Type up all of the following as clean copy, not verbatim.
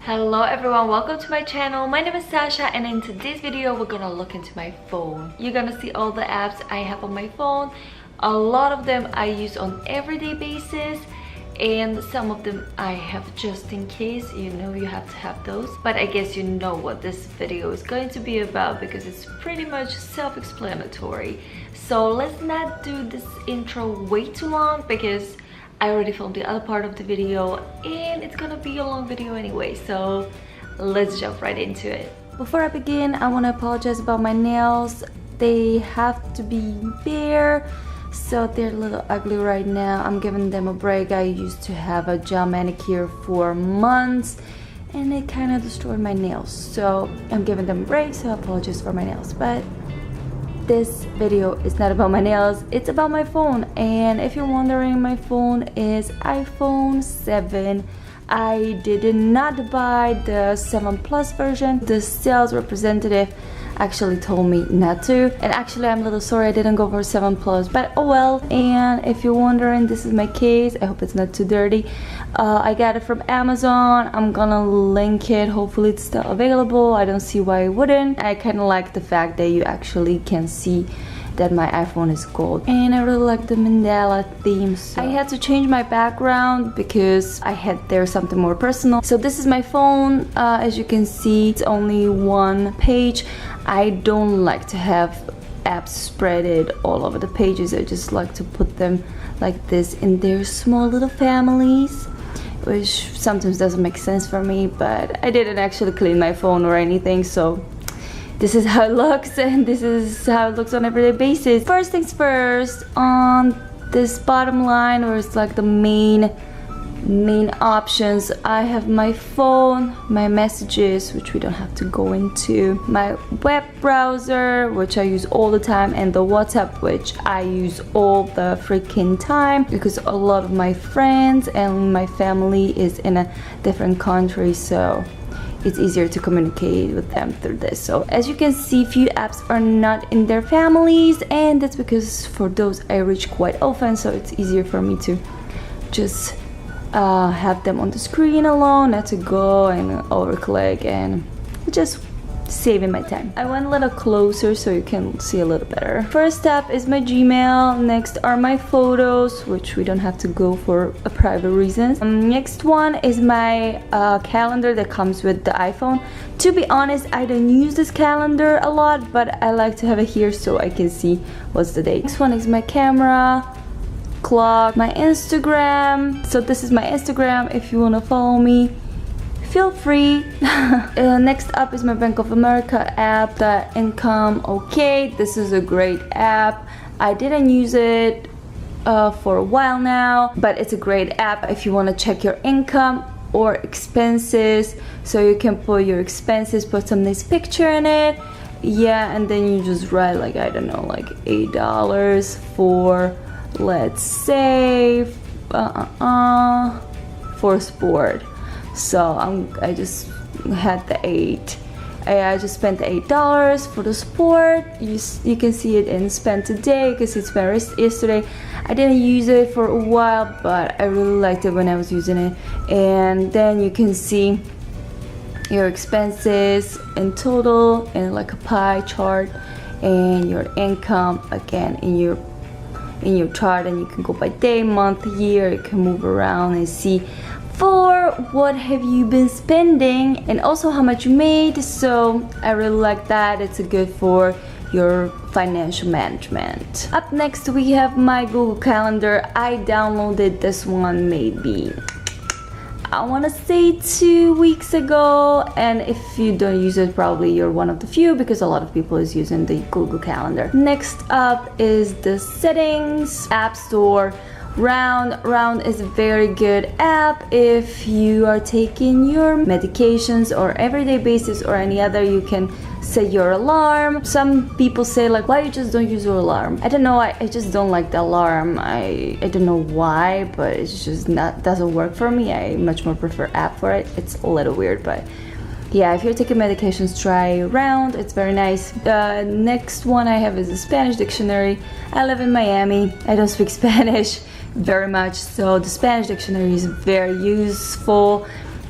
Hello everyone, welcome to my channel. My name is Sasha and in today's video we're gonna look into my phone. You're gonna see all the apps I have on my phone. A lot of them I use on everyday basis and some of them I have just in case. You know you have to have those, but I guess you know what this video is going to be about because it's pretty much self-explanatory. So let's not do this intro way too long because I already filmed the other part of the video and it's gonna be a long video anyway, so let's jump right into it. Before I begin, I want to apologize about my nails. They have to be bare, so they're a little ugly right now. I'm giving them a break. I used to have a gel manicure for months and it kind of destroyed my nails, so I'm giving them a break, so I apologize for my nails. But this video is not about my nails, it's about my phone. And if you're wondering, my phone is iPhone 7. I did not buy the 7 Plus version. The sales representative actually told me not to, and actually I'm a little sorry I didn't go for 7 Plus, but oh well. And if you're wondering, this is my case. I hope it's not too dirty. I got it from Amazon. I'm gonna link it. Hopefully it's still available. I don't see why it wouldn't. I kind of like the fact that you actually can see that my iPhone is gold, and I really like the mandala theme. So I had to change my background because I had there something more personal. So this is my phone. As you can see, it's only one page. I don't like to have apps spreaded all over the pages. I just like to put them like this in their small little families, which sometimes doesn't make sense for me, but I didn't actually clean my phone or anything, so this is how it looks, and this is how it looks on everyday basis. First things first, on this bottom line, where it's like the main options, I have my phone, my messages, which we don't have to go into, my web browser, which I use all the time, and the WhatsApp, which I use all the freaking time because a lot of my friends and my family is in a different country, so it's easier to communicate with them through this. So as you can see, few apps are not in their families, and that's because for those I reach quite often, so it's easier for me to just have them on the screen alone, not to go and overclick, and just saving my time. I went a little closer so you can see a little better. First app is my Gmail. Next are my photos, which we don't have to go for a private reasons. Next one is my calendar that comes with the iPhone. To be honest, I don't use this calendar a lot, but I like to have it here so I can see what's the date. Next one is my camera, clock, my Instagram. So this is my Instagram. If you want to follow me, feel free. Next up is my Bank of America app, the income. Okay, this is a great app. I didn't use it for a while now, but it's a great app if you want to check your income or expenses. So you can put your expenses, put some nice picture in it, yeah, and then you just write like, I don't know, like $8 for, let's say, for sport. So I just had the I just spent the $8 for the sport. You can see it in spent today because it's spent yesterday. I didn't use it for a while, but I really liked it when I was using it. And then you can see your expenses in total in like a pie chart, and your income again in your chart, and you can go by day, month, year. You can move around and see for what have you been spending and also how much you made. So I really like that. It's good for your financial management. Up next we have my Google Calendar. I downloaded this one maybe, I want to say 2 weeks ago, and if you don't use it, probably you're one of the few because a lot of people is using the Google Calendar. Next up is the settings, App Store. Round is a very good app if you are taking your medications or everyday basis or any other. You can set your alarm. Some people say like, why you just don't use your alarm? I don't know, I just don't like the alarm. I don't know why, but it's just doesn't work for me. I much more prefer app for it. It's a little weird, but yeah, if you're taking medications, try Round. It's very nice. Next one I have is a Spanish dictionary. I live in Miami. I don't speak Spanish very much, so the Spanish dictionary is very useful.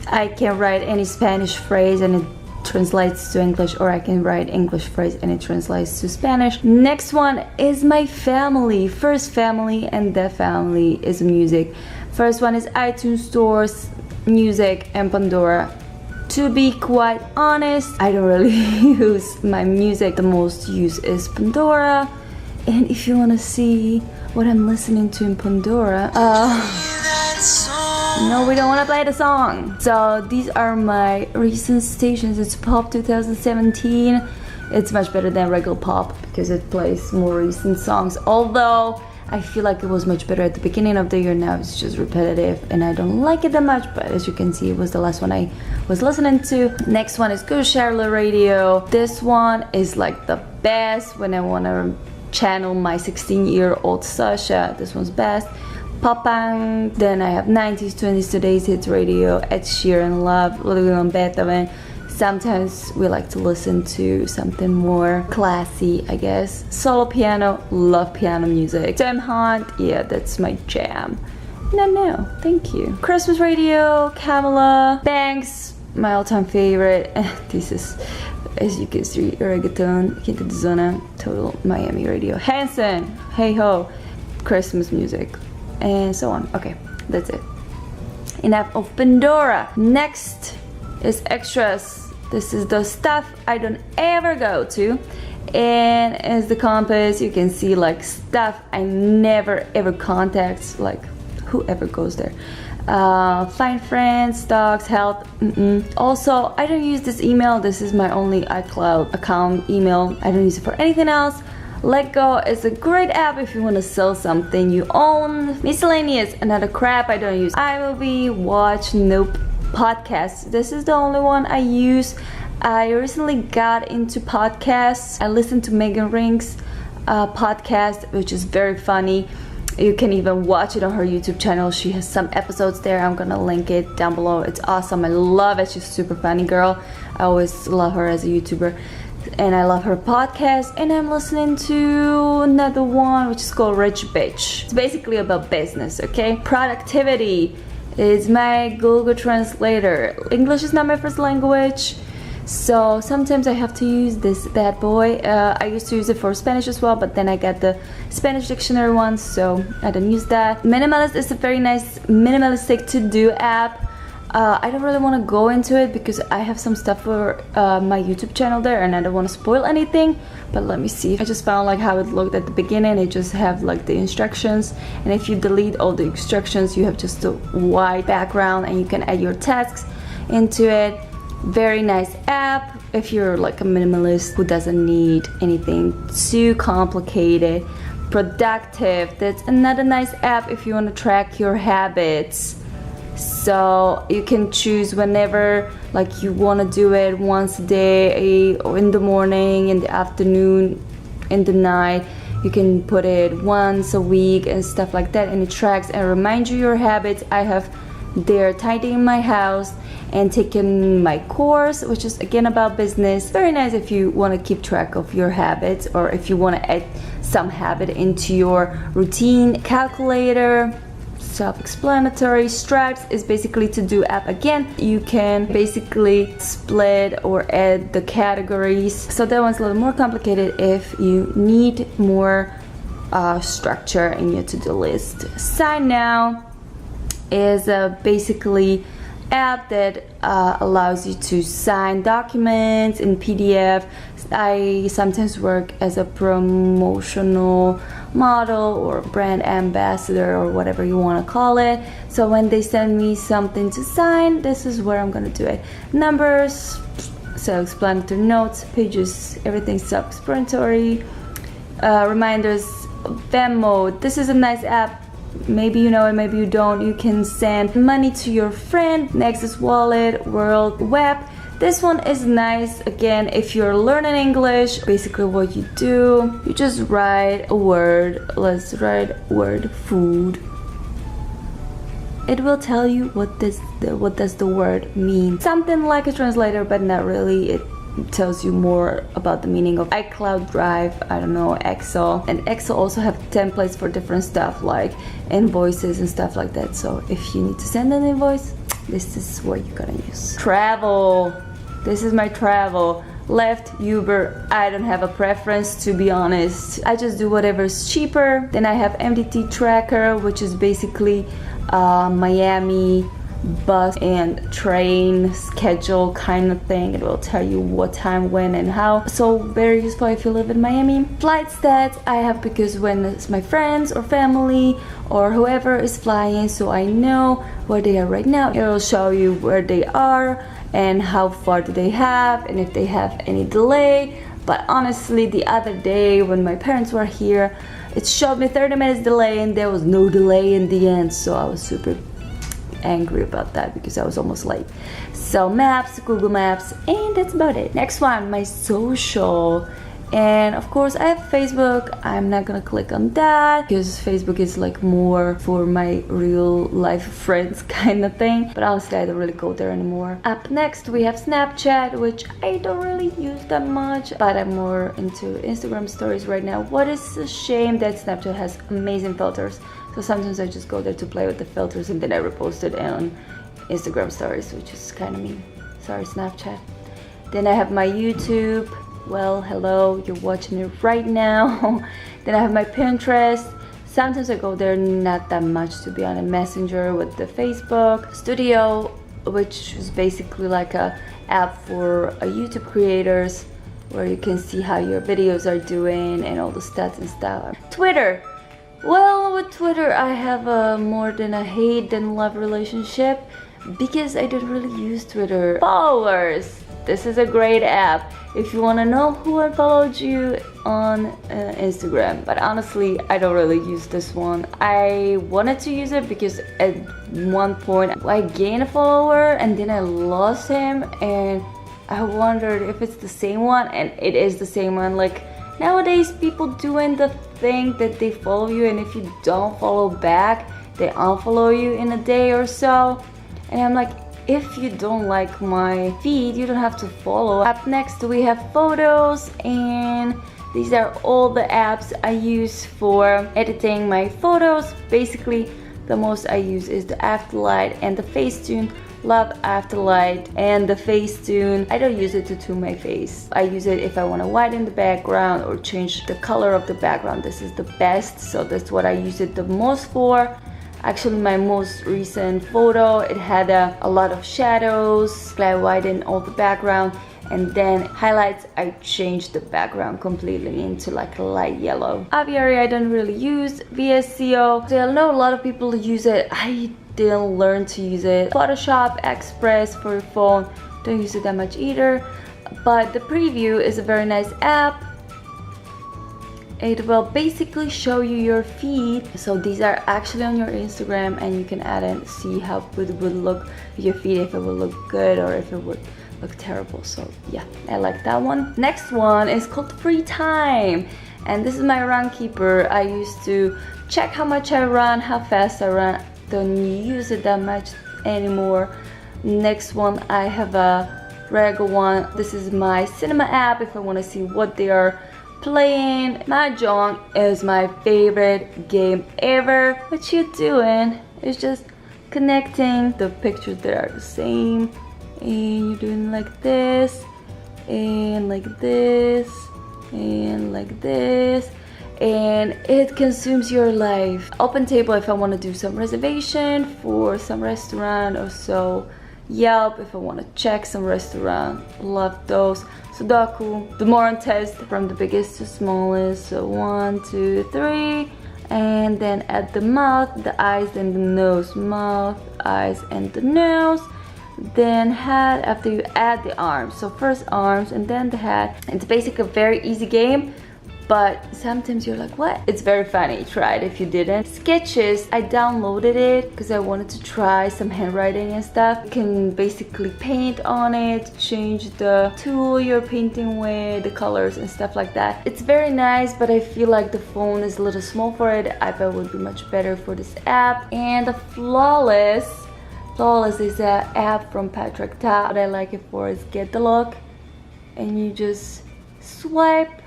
I can write any Spanish phrase and it translates to English, or I can write English phrase and it translates to Spanish. Next one is my family. First family, and that family is music. First one is iTunes stores, music, and Pandora. To be quite honest, I don't really use my music. The most used is Pandora. And if you want to see what I'm listening to in Pandora, no, we don't want to play the song. So these are my recent stations. It's Pop 2017. It's much better than regular pop because it plays more recent songs. Although I feel like it was much better at the beginning of the year. Now it's just repetitive and I don't like it that much. But as you can see, it was the last one I was listening to. Next one is Good Charlotte Radio. This one is like the best when I want to channel my 16-year-old Sasha. This one's best. Pop-punk. Then I have 90s, 20s, today's hits radio, Ed Sheeran, Love, Ludwig van Beethoven. Sometimes we like to listen to something more classy, I guess. Solo piano, love piano music. Sam Hunt, yeah, that's my jam. No, thank you. Christmas radio, Camila, Banks, my all-time favorite. This is, as you can see, reggaeton, Quinta de Zona, total Miami radio. Hanson, Hey Ho, Christmas music, and so on. Okay, that's it. Enough of Pandora. Next is extras. This is the stuff I don't ever go to, and as the compass you can see like stuff I never ever contact, like whoever goes there. Find friends, stocks, health. Also, I don't use this email. This is my only iCloud account email. I don't use it for anything else. Let Go is a great app if you want to sell something you own. Miscellaneous, another crap I don't use. iMovie, Watch, nope. Podcasts, this is the only one I use. I recently got into podcasts. I listened to Megan Ring's podcast, which is very funny. You can even watch it on her YouTube channel. She has some episodes there. I'm gonna link it down below. It's awesome. I love it. She's a super funny girl. I always love her as a YouTuber, and I love her podcast. And I'm listening to another one which is called Rich Bitch. It's basically about business, okay? Productivity is my Google Translator. English is not my first language, so sometimes I have to use this bad boy. I used to use it for Spanish as well, but then I got the Spanish dictionary one, so I don't use that. Minimalist is a very nice minimalistic to-do app. I don't really want to go into it because I have some stuff for my YouTube channel there and I don't want to spoil anything, but let me see. I just found like how it looked at the beginning. It just have like the instructions, and if you delete all the instructions you have just a white background and you can add your tasks into it. Very nice app if you're like a minimalist who doesn't need anything too complicated. Productive, that's another nice app if you want to track your habits. So you can choose whenever like you want to do it, once a day, or in the morning, in the afternoon, in the night. You can put it once a week and stuff like that, and it tracks and reminds you your habits. I have there tidying my house and taking my course, which is again about business. Very nice if you want to keep track of your habits, or if you want to add some habit into your routine. Calculator, self-explanatory. Stripes is basically to-do app again. You can basically split or add the categories, so that one's a little more complicated if you need more structure in your to-do list. Sign Now is basically app that allows you to sign documents in PDF. I sometimes work as a promotional model or brand ambassador or whatever you want to call it. So when they send me something to sign, this is where I'm gonna do it. Numbers, self-explanatory notes, pages, everything self-explanatory. Reminders, Venmo. This is a nice app. Maybe you know it, maybe you don't. You can send money to your friend. Next is Wallet, World Web. This one is nice again if you're learning English. Basically what you do, you just write a word. Let's write word food. It will tell you what does the word mean. Something like a translator, but not really. It tells you more about the meaning of iCloud Drive, I don't know, Excel. And Excel also have templates for different stuff like invoices and stuff like that. So if you need to send an invoice, this is what you're gonna use. Travel. This is my travel. Left, Uber. I don't have a preference, to be honest. I just do whatever's cheaper. Then I have MDT tracker, which is basically Miami bus and train schedule kind of thing. It will tell you what time, when, and how. So very useful if you live in Miami. Flight stats I have because when it's my friends or family or whoever is flying, so I know where they are right now. It will show you where they are and how far do they have and if they have any delay. But honestly, the other day when my parents were here, it showed me 30 minutes delay and there was no delay in the end, so I was super angry about that because I was almost late. So maps, Google Maps, and that's about it. Next one, my social. And of course I have Facebook. I'm not gonna click on that because Facebook is like more for my real life friends kind of thing, but honestly I don't really go there anymore. Up next we have Snapchat, which I don't really use that much, but I'm more into Instagram stories right now. What is a shame that Snapchat has amazing filters, so sometimes I just go there to play with the filters and then I repost it on Instagram stories, which is kind of mean. Sorry Snapchat. Then I have my YouTube. Well, hello, you're watching it right now. Then I have my Pinterest. Sometimes I go there, not that much to be honest. Messenger with the Facebook. Studio, which is basically like a app for YouTube creators where you can see how your videos are doing and all the stats and stuff. Twitter. Well, with Twitter I have a more than a hate than love relationship because I don't really use Twitter. Followers. This is a great app if you want to know who unfollowed you on Instagram, but honestly I don't really use this one. I wanted to use it because at one point I gained a follower and then I lost him, and I wondered if it's the same one, and it is the same one. Like nowadays people doing the thing that they follow you, and if you don't follow back they unfollow you in a day or so, and I'm like, if you don't like my feed, you don't have to follow. Up next we have photos, and these are all the apps I use for editing my photos. Basically the most I use is the Afterlight and the Facetune. Love Afterlight and the Facetune. I don't use it to tune my face. I use it if I want to widen the background or change the color of the background. This is the best, so that's what I use it the most for. Actually, my most recent photo, it had a lot of shadows. I widened all the background, and then highlights, I changed the background completely into like a light yellow. Aviary I don't really use. VSCO, so I know a lot of people use it. I didn't learn to use it. Photoshop Express for your phone, don't use it that much either. But the Preview is a very nice app. It will basically show you your feed. So these are actually on your Instagram, and you can add and see how it would look with your feed, if it would look good or if it would look terrible. So yeah, I like that one. Next one is called Free Time, and this is my run keeper. I used to check how much I run, how fast I run. Don't use it that much anymore. Next one, I have a regular one. This is my cinema app if I want to see what they are playing. Mahjong is my favorite game ever. What you doing? It's just connecting the pictures that are the same, and you're doing like this and like this and like this, and it consumes your life. Open Table if I want to do some reservation for some restaurant or so. Yelp if I want to check some restaurant. Love those. Sudoku, the Moron test from the biggest to smallest. So 1, 2, 3, and then add the mouth, the eyes, then the nose. Mouth, eyes, and the nose. Then head after you add the arms. So first arms and then the head. It's basically a very easy game, but sometimes you're like, what? It's very funny. Try it if you didn't. Sketches, I downloaded it because I wanted to try some handwriting and stuff. You can basically paint on it, change the tool you're painting with, the colors and stuff like that. It's very nice, but I feel like the phone is a little small for it. iPad would be much better for this app. And the Flawless is an app from Patrick Ta. What I like it for is Get the Look, and you just swipe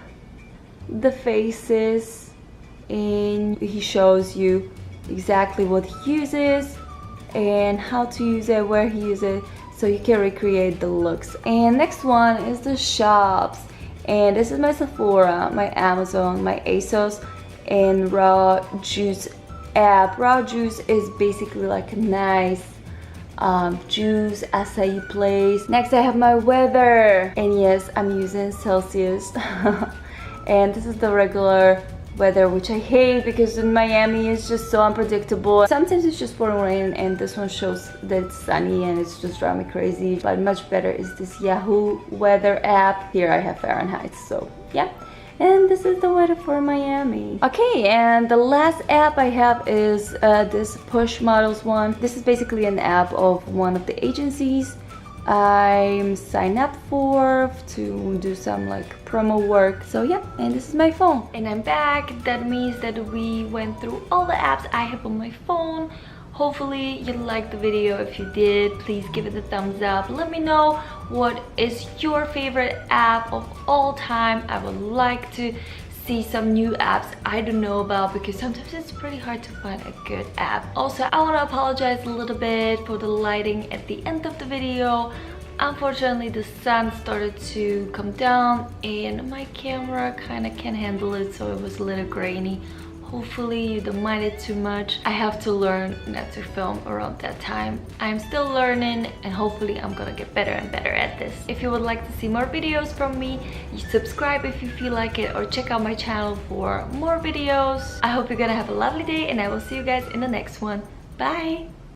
the faces and he shows you exactly what he uses and how to use it, where he use it, so you can recreate the looks. And next one is the shops, and this is my Sephora, my Amazon, my ASOS, and Raw Juice app. Raw Juice is basically like a nice juice acai place. Next I have my weather, and yes, I'm using Celsius. And this is the regular weather, which I hate because in Miami it's just so unpredictable. Sometimes it's just pouring rain, and this one shows that it's sunny and it's just driving me crazy. But much better is this Yahoo weather app. Here I have Fahrenheit, so yeah. And this is the weather for Miami. Okay, and the last app I have is this Push Models one. This is basically an app of one of the agencies I'm signed up for to do some like promo work. So yeah, and this is my phone. And I'm back. That means that we went through all the apps I have on my phone. Hopefully you liked the video. If you did, please give it a thumbs up. Let me know what is your favorite app of all time. I would like to see some new apps I don't know about, because sometimes it's pretty hard to find a good app. Also, I want to apologize a little bit for the lighting at the end of the video. Unfortunately, the sun started to come down and my camera kind of can't handle it, so it was a little grainy. Hopefully you don't mind it too much. I have to learn not to film around that time. I'm still learning, and hopefully I'm gonna get better and better at this. If you would like to see more videos from me, you subscribe if you feel like it, or check out my channel for more videos. I hope you're gonna have a lovely day, and I will see you guys in the next one. Bye!